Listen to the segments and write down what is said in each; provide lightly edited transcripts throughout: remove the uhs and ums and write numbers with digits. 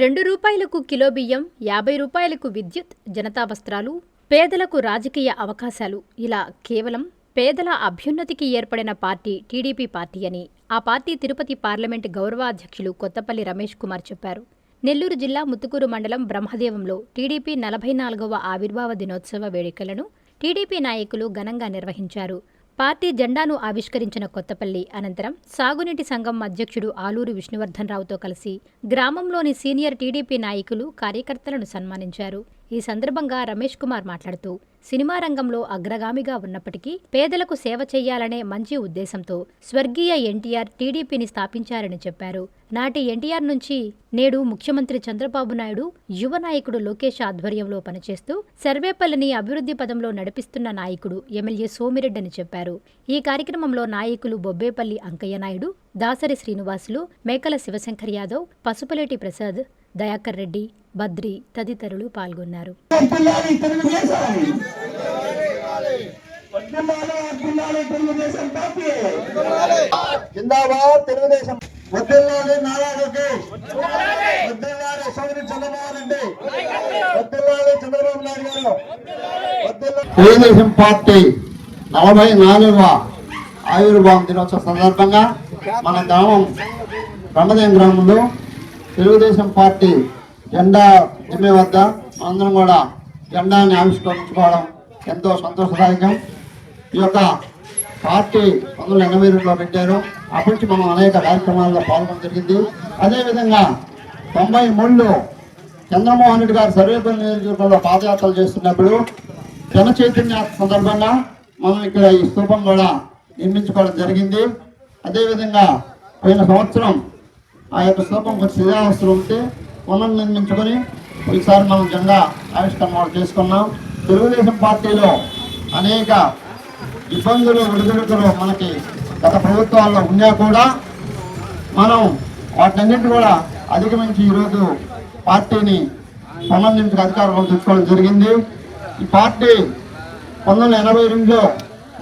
రూపాయలకు కిలో బియ్యం, 50 రూపాయలకు విద్యుత్, జనతా వస్త్రాలు, పేదలకు రాజకీయ అవకాశాలు ఇలా కేవలం పేదల అభ్యున్నతికి ఏర్పడిన పార్టీ టీడీపీ పార్టీ అని ఆ పార్టీ తిరుపతి పార్లమెంట్ గౌరవాధ్యక్షులు కొత్తపల్లి రమేష్ కుమార్ చెప్పారు. నెల్లూరు జిల్లా ముత్తుకూరు మండలం బ్రహ్మదేవంలో టీడీపీ 44వ ఆవిర్భావ దినోత్సవ వేడుకలను టీడీపీ నాయకులు ఘనంగా నిర్వహించారు. పార్టీ జెండాను ఆవిష్కరించిన కొత్తపల్లి అనంతరం సాగునీటి సంఘం అధ్యక్షుడు ఆలూరు విష్ణువర్ధన్ రావుతో కలిసి గ్రామంలోని సీనియర్ టీడీపీ నాయకులు, కార్యకర్తలను సన్మానించారు. ఈ సందర్భంగా రమేష్ కుమార్ మాట్లాడుతూ సినిమా రంగంలో అగ్రగామిగా ఉన్నప్పటికీ పేదలకు సేవ చేయాలనే మంచి ఉద్దేశంతో స్వర్గీయ ఎన్టీఆర్ టీడీపీని స్థాపించారని చెప్పారు. నాటి ఎన్టీఆర్ నుంచి నేడు ముఖ్యమంత్రి చంద్రబాబు నాయుడు యువ నాయకుడు లోకేష్ ఆధ్వర్యంలో పనిచేస్తూ సర్వేపల్లిని అభివృద్ధి పదంలో నడిపిస్తున్న నాయకుడు ఎమ్మెల్యే సోమిరెడ్డి చెప్పారు. ఈ కార్యక్రమంలో నాయకులు బొబ్బేపల్లి అంకయ్య నాయుడు, దాసరి శ్రీనివాసులు, మేకల శివశంకర్ యాదవ్, పసుపులేటి ప్రసాద్, దయాకర్ రెడ్డి, బద్రి తదితరులు పాల్గొన్నారు. తెలుగుదేశం పార్టీ 44వ ఆవిర్భావం దినోత్సవ సందర్భంగా మన గ్రామం బ్రహ్మదేవం గ్రామంలో తెలుగుదేశం పార్టీ జెండా దిమ్మె వద్ద అందరం కూడా జెండాని ఆవిష్కరించుకోవడం ఎంతో సంతోషదాయకం. ఈ యొక్క పార్టీ 1982లో పెట్టారు. అప్పటి నుంచి మనం అనేక కార్యక్రమాల్లో పాల్గొనడం జరిగింది. అదేవిధంగా 93లో చంద్రమోహన్ రెడ్డి గారు సర్వేపల్లి నియోజకవర్గంలో పాదయాత్రలు చేస్తున్నప్పుడు జన చైతన్య సందర్భంగా మనం ఇక్కడ ఈ స్తూపం కూడా నిర్మించుకోవడం జరిగింది. అదేవిధంగా పోయిన సంవత్సరం ఆ యొక్క స్తూపం కొంచెం శిథిలావస్థలో ఉంటే పునర్నిర్మించుకొని ఈసారి మనం జెండా ఆవిష్కరణ చేసుకున్నాం. తెలుగుదేశం పార్టీలో అనేక ఇబ్బందులు విడుదలలు మనకి గత ప్రభుత్వాల్లో ఉన్నా కూడా మనం వాటన్నింటినీ కూడా అధిగమించి ఈరోజు పార్టీని పునర్నిర్మించుకు అధికారంలో తెచ్చుకోవడం జరిగింది. ఈ పార్టీ 1982లో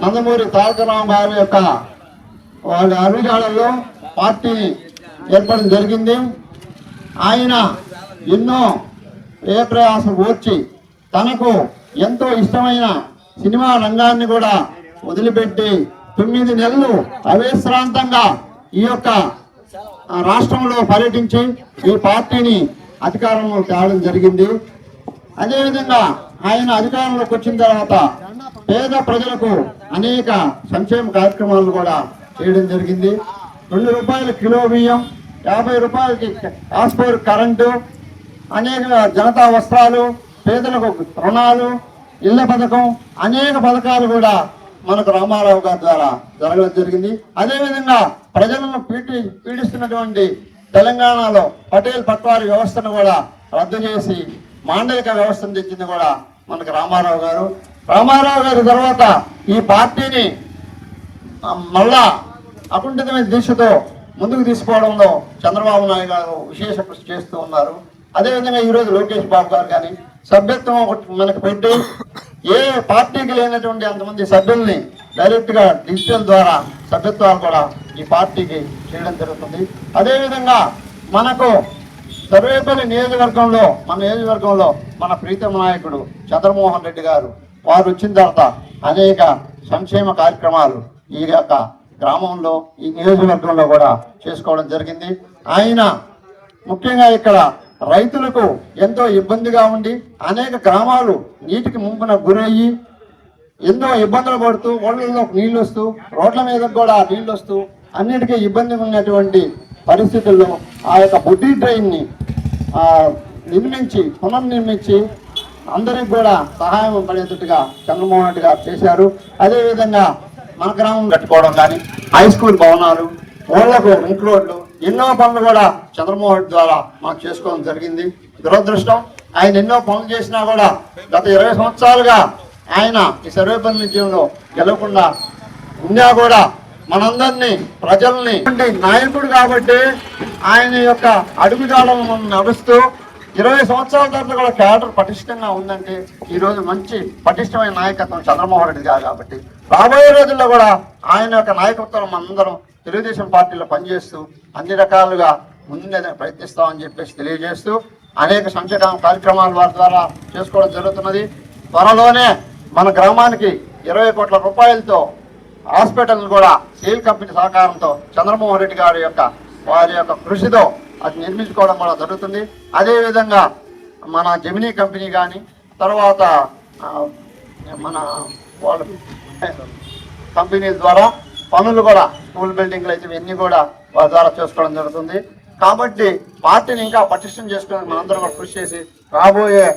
నందమూరి తారక రామారావు గారి యొక్క వాళ్ళ అడుగుజాడల్లో పార్టీని ఏర్పడడం జరిగింది. ఆయన ఎన్నో ప్రయాసం ఓర్చి తనకు ఎంతో ఇష్టమైన సినిమా రంగాన్ని కూడా వదిలిపెట్టి 9 నెలలు అవిశ్రాంతంగా ఈ యొక్క రాష్ట్రంలో పర్యటించి ఈ పార్టీని అధికారంలో తేవడం జరిగింది. అదేవిధంగా ఆయన అధికారంలోకి వచ్చిన తర్వాత పేద ప్రజలకు అనేక సంక్షేమ కార్యక్రమాలను కూడా చేయడం జరిగింది. 2 రూపాయల కిలో బియ్యం, 50 రూపాయలకి ఆస్పోర్ కరెంటు, అనేక జనతా వస్త్రాలు, పేదలకు రుణాలు, ఇళ్ల పథకం, అనేక పథకాలు కూడా మనకు రామారావు గారి ద్వారా జరగడం జరిగింది. అదేవిధంగా ప్రజలను పీడిస్తున్నటువంటి తెలంగాణలో పటేల్ పట్వారీ వ్యవస్థను కూడా రద్దు చేసి మాండలిక వ్యవస్థను తెచ్చింది కూడా మనకు రామారావు గారు. రామారావు గారి తర్వాత ఈ పార్టీని మళ్ళా అకుంఠితమైన దీక్షతో ముందుకు తీసుకోవడంలో చంద్రబాబు నాయుడు గారు విశేష కృషి చేస్తూ ఉన్నారు. అదేవిధంగా ఈరోజు లోకేష్ బాబు గారు కానీ సభ్యత్వం మనకు పెట్టి ఏ పార్టీకి లేనటువంటి అంతమంది సభ్యుల్ని డైరెక్ట్గా డిజిటల్ ద్వారా సభ్యత్వాలు కూడా ఈ పార్టీకి చేయడం జరుగుతుంది. అదేవిధంగా మనకు సర్వేపల్లి నియోజకవర్గంలో మన ప్రీతమ నాయకుడు చంద్రమోహన్ రెడ్డి గారు వారు వచ్చిన తర్వాత అనేక సంక్షేమ కార్యక్రమాలు ఈ యొక్క గ్రామంలో ఈ నియోజకవర్గంలో కూడా చేసుకోవడం జరిగింది. ఆయన ముఖ్యంగా ఇక్కడ రైతులకు ఎంతో ఇబ్బందిగా ఉండి అనేక గ్రామాలు నీటికి ముంపున గురయ్యి ఎన్నో ఇబ్బందులు పడుతూ ఓళ్ళలోకి నీళ్ళు వస్తూ రోడ్ల మీద కూడా నీళ్ళు వస్తూ అన్నిటికీ ఇబ్బంది ఉన్నటువంటి పరిస్థితుల్లో ఆ యొక్క బుడ్డీ డ్రైన్ని పునర్నిర్మించి అందరికి కూడా సహాయం పడేటట్టుగా చంద్రమోహన్ రెడ్డి గారు చేశారు. అదేవిధంగా మన గ్రామం కట్టుకోవడం కానీ, హై స్కూల్ భవనాలు, ఓళ్లకు రింక్ రోడ్లు, ఎన్నో పనులు కూడా చంద్రమోహన్ రెడ్డి ద్వారా మాకు చేసుకోవడం జరిగింది. దురదృష్టం ఆయన ఎన్నో పనులు చేసినా కూడా గత 20 సంవత్సరాలుగా ఆయన ఈ సర్వేపల్లి విజయంలో గెలవకుండా ఉన్నా కూడా మనందరినీ ప్రజల్ని నాయకుడు కాబట్టి ఆయన యొక్క అడుగుజాడలను మనం నడుస్తూ 20 సంవత్సరాల తర్వాత కూడా క్యాడర్ పటిష్టంగా ఉందంటే ఈరోజు మంచి పటిష్టమైన నాయకత్వం చంద్రమోహన్ రెడ్డి గారు కాబట్టి రాబోయే రోజుల్లో కూడా ఆయన యొక్క నాయకత్వం మనందరం తెలుగుదేశం పార్టీలో పనిచేస్తూ అన్ని రకాలుగా ముందే ప్రయత్నిస్తామని చెప్పేసి తెలియజేస్తూ అనేక సంక్షేమ కార్యక్రమాల వారి ద్వారా చేసుకోవడం జరుగుతున్నది. త్వరలోనే మన గ్రామానికి 20 కోట్ల రూపాయలతో హాస్పిటల్ కూడా స్టీల్ కంపెనీ సహకారంతో చంద్రమోహన్ రెడ్డి గారి వారి యొక్క కృషితో అది నిర్మించుకోవడం కూడా జరుగుతుంది. అదేవిధంగా మన జెమినీ కంపెనీ కానీ తర్వాత మన వాళ్ళ కంపెనీల ద్వారా పనులు కూడా స్కూల్ బిల్డింగ్లు అయితే ఇవన్నీ కూడా వారి ద్వారా చేసుకోవడం జరుగుతుంది. కాబట్టి పార్టీని ఇంకా పటిష్టం చేసుకోవడానికి మనందరం కూడా కృషి చేసి రాబోయే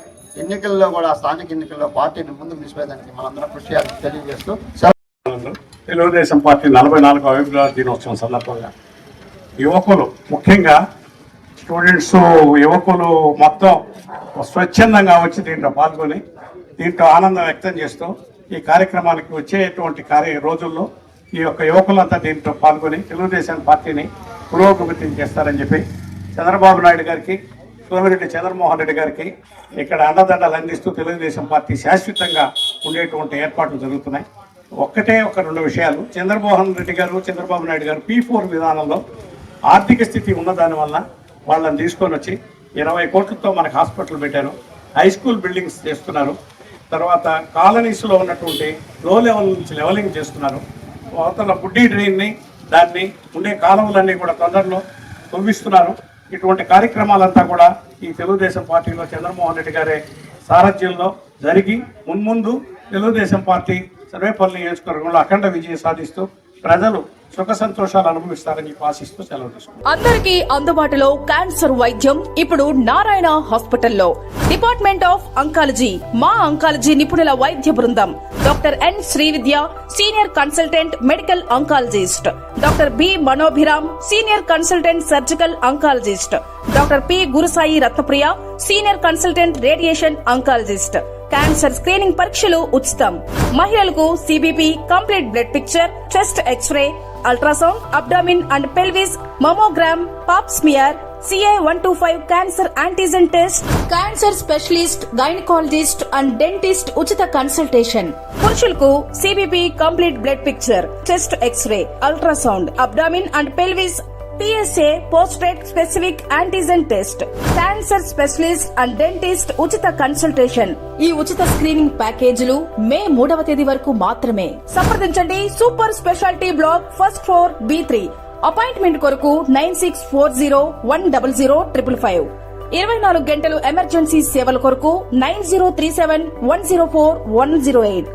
ఎన్నికల్లో కూడా స్థానిక ఎన్నికల్లో పార్టీని ముందుకు తీసుకుపోయేదానికి మనందరం కృషి చేయాలని తెలియజేస్తూ తెలుగుదేశం పార్టీ 44వ ఆవిర్భావ దినోత్సవం సందర్భంగా యువకులు ముఖ్యంగా స్టూడెంట్స్ యువకులు మొత్తం స్వచ్ఛందంగా వచ్చి దీంట్లో పాల్గొని దీంట్లో ఆనందం వ్యక్తం చేస్తూ ఈ కార్యక్రమానికి వచ్చేటువంటి రోజుల్లో ఈ యొక్క యువకులంతా దీంట్లో పాల్గొని తెలుగుదేశం పార్టీని పురోగతి చేస్తారని చెప్పి చంద్రబాబు నాయుడు గారికి సోమిరెడ్డి చంద్రమోహన్ రెడ్డి గారికి ఇక్కడ అండదండలు అందిస్తూ తెలుగుదేశం పార్టీ శాశ్వతంగా ఉండేటువంటి ఏర్పాట్లు జరుగుతున్నాయి. ఒక్కటే ఒక 2 విషయాలు. చంద్రమోహన్ రెడ్డి గారు చంద్రబాబు నాయుడు గారు P4 విధానంలో ఆర్థిక స్థితి ఉన్నదాని వల్ల వాళ్ళని తీసుకొని వచ్చి 20 కోట్లతో మనకు హాస్పిటల్ పెట్టారు, హై స్కూల్ బిల్డింగ్స్ చేస్తున్నారు, తర్వాత కాలనీస్లో ఉన్నటువంటి లో లెవెల్ నుంచి లెవెలింగ్ చేస్తున్నారు, అవతల బుడ్డీ డ్రైన్ని దాన్ని ఉండే కాలువలన్నీ కూడా తొందరలో తవ్విస్తున్నారు. ఇటువంటి కార్యక్రమాలంతా కూడా ఈ తెలుగుదేశం పార్టీలో చంద్రమోహన్ రెడ్డి గారి సారథ్యంలో జరిగి మున్ముందు తెలుగుదేశం పార్టీ సర్వేపల్లి నియోజకవర్గంలో అఖండ విజయం సాధిస్తూ ప్రజలు సుఖ సంతోషాలు అనుభవిస్తారని ఆశిస్తూ సెలవు తీసుకుంటారు. అందరికీ అందుబాటులో క్యాన్సర్ వైద్యం ఇప్పుడు నారాయణ హాస్పిటల్లో. డిపార్ట్మెంట్ ఆఫ్ అంకాలజీ, మా అంకాలజీ నిపుణుల వైద్య బృందం. Doctor N Srividya, senior consultant medical oncologist. Doctor B Manobhiram, senior consultant surgical oncologist. Doctor P Gurusai Ratnapriya, senior consultant radiation oncologist. Cancer screening పరీక్షలు ఉచితం. మహిళలకు CBP, complete blood picture, chest X-ray, ultrasound, abdomen and pelvis, mammogram, pap smear, CA-125 cancer antigen test, cancer specialist, gynaecologist and dentist ఉచిత consultation. పురుషులకు CBP, complete blood picture, chest X-ray, ultrasound, abdomen and pelvis, PSA పోస్ట్రేట్ specific antigen test, cancer specialist and dentist ఉచిత consultation. ఈ ఉచిత screening ప్యాకేజీలు మే 3వ తేదీ వరకు మాత్రమే. సంప్రదించండి super speciality block, first floor, B3. Appointment కొరకు 9640100555. 24 గంటలు ఎమర్జెన్సీ సేవల కొరకు 9037104108.